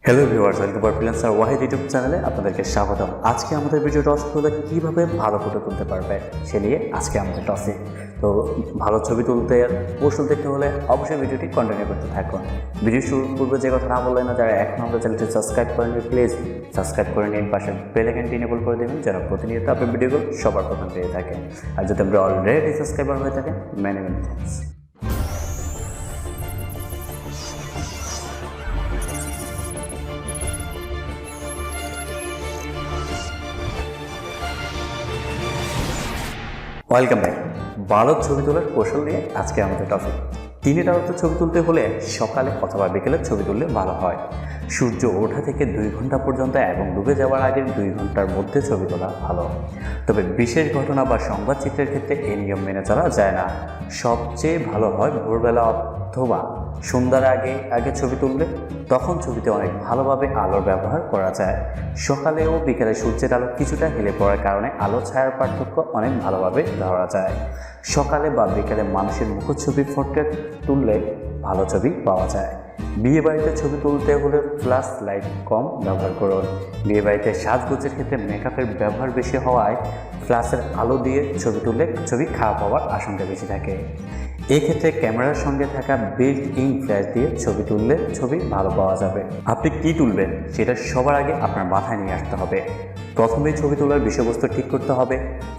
Hello viewers, welcome to freelancer Wahid YouTube চ্যানেলে আপনাদেরকে স্বাগতম। আজকে আমাদের ভিডিও টপিক হলো কীভাবে ভালো ফটো তুলতে পারবে সে নিয়ে আজকে আমাদের টপিক। তো ভালো ছবি তুলতে কৌশল দেখতে হলে অবশ্যই ভিডিওটি কন্টিনিউ করতে থাকুন। ভিডিও শুরুর পূর্বে যে কথা না বললেন না, যারা এখন আমাদের চ্যানেলটি সাবস্ক্রাইব করেন প্লিজ সাবস্ক্রাইব করে নিন, পাশে বেল আইকনটি এনেবল করে দেবেন যেন প্রতিনিয়ত আপনি ভিডিওগুলো সবার প্রথম পেয়ে থাকেন। আর যদি আপনি অলরেডি সাবস্ক্রাইবার হয়ে থাকেন, মেনি থ্যাঙ্কস। Welcome back. ভালো ছবি তোলার কৌশল নিয়ে আজকে আমাদের টপিক। দিনের আলোতে ছবি তুলতে হলে সকালে অথবা বিকেলে ছবি তুললে ভালো হয়। সূর্য ওঠা থেকে 2 ঘন্টা পর্যন্ত এবং ডুবে যাওয়ার আগের 2 ঘন্টার মধ্যে ছবি তোলা ভালো। তবে বিশেষ ঘটনা বা সংবাদ চিত্রের ক্ষেত্রে এই নিয়ম মেনে চলা যায় না। সবচেয়ে ভালো হয় ভোরবেলা অথবা সন্ধ্যার আগে ছবি তুললে, তখন ছবিতে অনেক ভালোভাবে আলোর ব্যবহার করা যায়। সকালে ও বিকেলে সূর্যের আলো কিছুটা হেলে পড়ার কারণে আলো ছায়ার পার্থক্য অনেক ভালোভাবে ধরা যায়। সকালে বা বিকেলে মানুষের মুখচ্ছবি পোর্ট্রেট তুললে ভালো ছবি পাওয়া যায়। বিয়েবাড়িতে ছবি তুলতে হলে ফ্ল্যাশ লাইট কম ব্যবহার করুন। বিয়েবাড়িতে সাজগোজের ক্ষেত্রে মেকআপের ব্যবহার বেশি হওয়ায় ফ্ল্যাশের আলো দিয়ে ছবি তুললে ছবি খারাপ হওয়ার আশঙ্কা বেশি থাকে। এক্ষেত্রে ক্যামেরার সঙ্গে থাকা বিল্ট ইন ফ্ল্যাশ দিয়ে ছবি তুললে ছবি ভালো পাওয়া যাবে। আপনি কী তুলবেন সেটা সবার আগে আপনার মাথায় নিয়ে আসতে হবে। প্রথমেই ছবি তোলার বিষয়বস্তু ঠিক করতে হবে।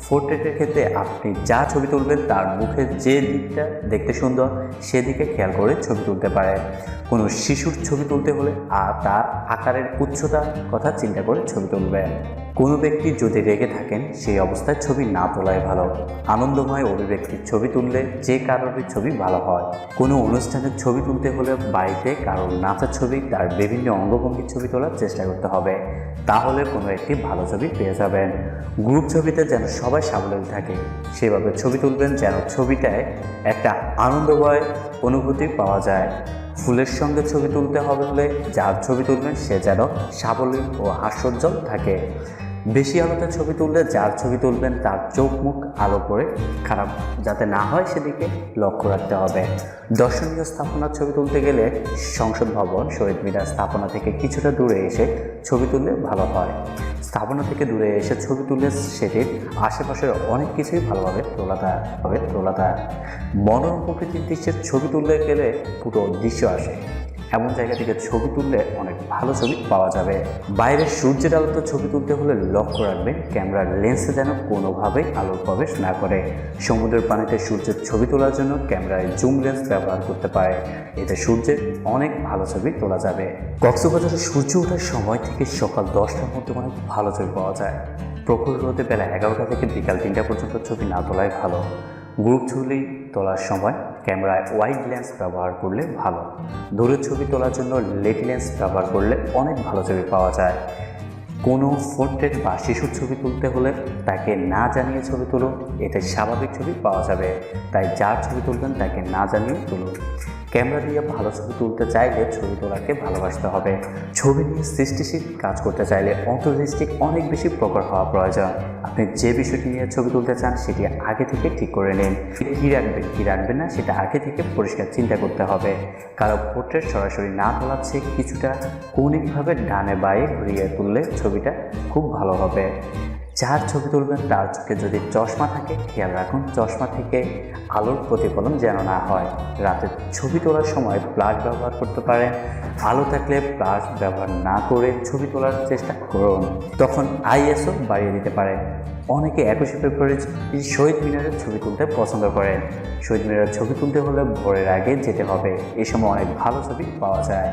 পোর্ট্রেটের ক্ষেত্রে আপনি যা ছবি তুলবেন তার মুখের যে দিকটা দেখতে সুন্দর সেদিকে খেয়াল করে ছবি তুলতে পারেন। কোনো শিশুর ছবি তুলতে হলে তার আকারের উচ্চতার কথা চিন্তা করে ছবি তুলবেন। কোনো ব্যক্তি যদি রেগে থাকেন সেই অবস্থায় ছবি না তোলাই ভালো। আনন্দময় অভিব্যক্তির ছবি তুললে যে কারোর ছবি ভালো হয়। কোনো অনুষ্ঠানের ছবি তুলতে হলে বাড়িতে কারোর নাচার ছবি, তার বিভিন্ন অঙ্গভঙ্গির ছবি তোলার চেষ্টা করতে হবে, তাহলে কোনো একটি ভালো ছবি পেয়ে যাবেন। গ্রুপ ছবিতে যেন সবাই সাবলীল থাকে সেভাবে ছবি তুলবেন যেন ছবিটায় একটা আনন্দময় অনুভূতি পাওয়া যায়। ফুলের সঙ্গে ছবি তুলতে হলে যার ছবি তুলবেন সে যেন সাবলীল ও হাস্যোজ্জ্বল থাকে। বেশি আলোতে ছবি তুললে যার ছবি তুলবেন তার চোখ মুখ আলো করে খারাপ যাতে না হয় সেদিকে লক্ষ্য রাখতে হবে। দর্শনীয় স্থাপনার ছবি তুলতে গেলে সংসদ ভবন, শহীদ মিনার স্থাপনা থেকে কিছুটা দূরে এসে ছবি তুললে ভালো হয়। স্থাপনা থেকে দূরে এসে ছবি তুললে সেটির আশেপাশের অনেক কিছুই ভালোভাবে তোলা যায়। মনোরম প্রকৃতির দৃশ্যের ছবি তুলতে গেলে পুরো দৃশ্য আসে, এমন জায়গা থেকে ছবি তুললে অনেক ভালো ছবি পাওয়া যাবে। বাইরের সূর্যের আলোতে ছবি তুলতে হলে লক্ষ্য রাখবেন ক্যামেরার লেন্সে যেন কোনোভাবেই আলোর প্রবেশ না করে। সমুদ্রের পানিতে সূর্যের ছবি তোলার জন্য ক্যামেরায় জুম লেন্স ব্যবহার করতে পারে, এতে সূর্যের অনেক ভালো ছবি তোলা যাবে। কক্সবাজারে সূর্য ওঠার সময় থেকে সকাল 10টার মধ্যে অনেক ভালো ছবি পাওয়া যায়। প্রখর রোদে বেলা 11টা থেকে বিকাল 3টা পর্যন্ত ছবি না তোলাই ভালো। গ্রুপ ছবি তোলার সময় ক্যামেরায় ওয়াইড লেন্স ব্যবহার করলে ভালো। দূরের ছবি তোলার জন্য লেট লেন্স ব্যবহার করলে অনেক ভালো ছবি পাওয়া যায়। কোনো পোর্ট্রেট বা শিশুর ছবি তুলতে হলে তাকে না জানিয়ে ছবি তুলুন, এতে স্বাভাবিক ছবি পাওয়া যাবে। তাই যার ছবি তুলবেন তাকে না জানিয়ে তুলুন। ক্যামেরা দিয়ে ভালো ছবি তুলতে চাইলে ছবি তোলাকে ভালোবাসতে হবে। ছবি নিয়ে সৃষ্টিশীল কাজ করতে চাইলে অন্তর্দৃষ্টি অনেক বেশি প্রকট হওয়া প্রয়োজন। আপনি যে বিষয়টি নিয়ে ছবি তুলতে চান সেটি আগে থেকে ঠিক করে নিন। কী রাখবেন না সেটা আগে থেকে পরিষ্কার চিন্তা করতে হবে। কারো পোর্ট্রেট সরাসরি না তোলার চেয়ে কিছুটা কৌণিকভাবে ডানে বাঁয়ে ঘুরিয়ে তুললে ছবিটা খুব ভালো হবে। যার ছবি তুলবেন তার চোখে যদি চশমা থাকে খেয়াল রাখুন চশমা থেকে আলোর প্রতিফলন যেন না হয়। রাতে ছবি তোলার সময় ফ্ল্যাশ ব্যবহার করতে পারেন। আলো থাকলে ফ্ল্যাশ ব্যবহার না করে ছবি তোলার চেষ্টা করুন, তখন আইএসও বাড়িয়ে দিতে পারেন। অনেকে 21শে ফেব্রুয়ারি শহীদ মিনারের ছবি তুলতে পছন্দ করেন। শহীদ মিনারের ছবি তুলতে হলে ভোরের আগে যেতে হবে, এই সময় অনেক ভালো ছবি পাওয়া যায়।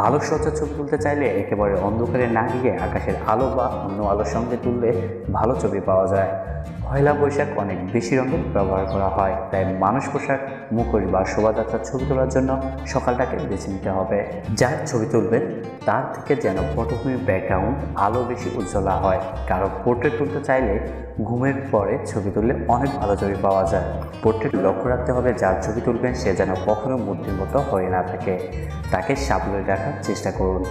আলোকসজ্জার ছবি তুলতে চাইলে একেবারে অন্ধকারে না গিয়ে আকাশের আলো বা অন্য আলোর সঙ্গে তুললে ভালো ছবি পাওয়া যায়। পয়লা বৈশাখ অনেক বেশি রঙের ব্যবহার করা হয়, তাই মানুষ পোশাক, মুখোশ বা শোভাযাত্রার ছবি তোলার জন্য সকালটাকে বেছে নিতে হবে। যার ছবি তুলবেন তার থেকে যেন পটভূমির ব্যাকগ্রাউন্ড আলো বেশি উজ্জ্বল হয়। কারো পোর্ট্রেট তুলতে চাইলে ঘুমের পরে ছবি তুললে অনেক ভালো ছবি পাওয়া যায়। পোর্ট্রেট লক্ষ্য রাখতে হবে যার ছবি তুলবেন সে যেন কখনো মূর্তির মতো হয়ে না থাকে, তাকে সাবলীল রাখার চেষ্টা করুন।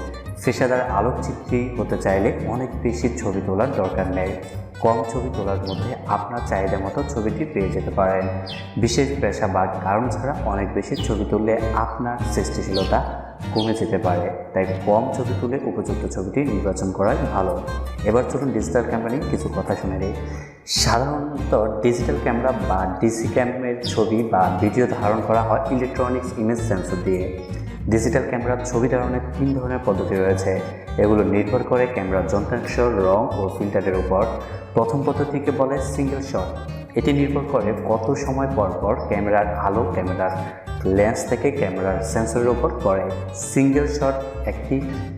পেশাদার আলোকচিত্রী হতে চাইলে অনেক বেশি ছবি তোলার দরকার নেই। কম ছবি তোলার মধ্যে আপনার চাহিদা মতো ছবিটি পেয়ে যেতে পারেন। বিশেষ পেশা বা কারণ ছাড়া অনেক বেশি ছবি তুললে আপনার সৃষ্টিশীলতা কমে যেতে পারে, তাই কম ছবি তুলে উপযুক্ত ছবিটি নির্বাচন করাই ভালো। এবার চলুন ডিজিটাল ক্যামেরা নিয়ে কিছু কথা শুনে নিই। সাধারণত ডিজিটাল ক্যামেরা বা ডিসি ক্যামের ছবি বা ভিডিও ধারণ করা হয় ইলেকট্রনিক্স ইমেজ সেন্সর দিয়ে। ডিজিটাল ক্যামেরার ছবি ধারণের 3 ধরনের পদ্ধতি রয়েছে। এগুলো নির্ভর করে ক্যামেরার যন্ত্রাংশ, রং ও ফিল্টারের উপর। প্রথম পদ্ধতিকে বলে সিঙ্গেল শট। এটি নির্ভর করে কত সময় পর পর ক্যামেরার আলো ক্যামেরার লেন্স থেকে ক্যামেরার সেন্সরের উপর পড়ে। সিঙ্গেল শট একটি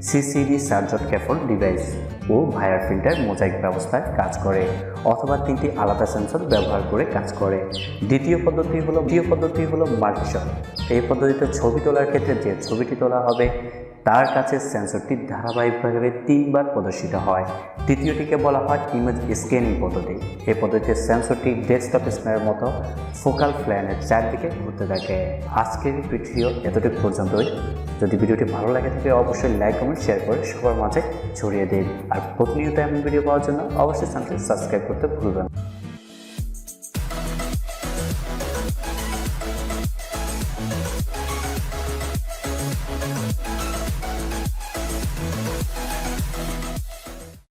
সিসিডি সার্জট ক্যাফল ডিভাইস ও ভায়ার ফিল্টার মোজাইক ব্যবস্থায় কাজ করে, অথবা 3টি আলাদা সেন্সর ব্যবহার করে কাজ করে। দ্বিতীয় পদ্ধতি হলো মাল্টি শট। এই পদ্ধতিতে ছবি তোলার ক্ষেত্রে যে ছবিটি তোলা হবে তার কাছে সেন্সরটি ধারাবাহিকভাবে 3 বার প্রদর্শিত হয়। তৃতীয়টিকে বলা হয় ইমেজ স্ক্যানিং পদ্ধতি। এই পদ্ধতিতে সেন্সরটি ডেস্কটপ স্ক্যানের মতো ফোকাল প্ল্যানের চারদিকে ঘুরতে থাকে। আজকের ভিডিও এতটুকু পর্যন্তই। যদি ভিডিওটি ভালো লাগে থাকে অবশ্যই লাইক, কমেন্ট, শেয়ার করে সবার মাঝে ছড়িয়ে দিন। আর প্রতিনিয়ত এমন ভিডিও পাওয়ার জন্য অবশ্যই চ্যানেলটি সাবস্ক্রাইব করতে ভুলবেন না।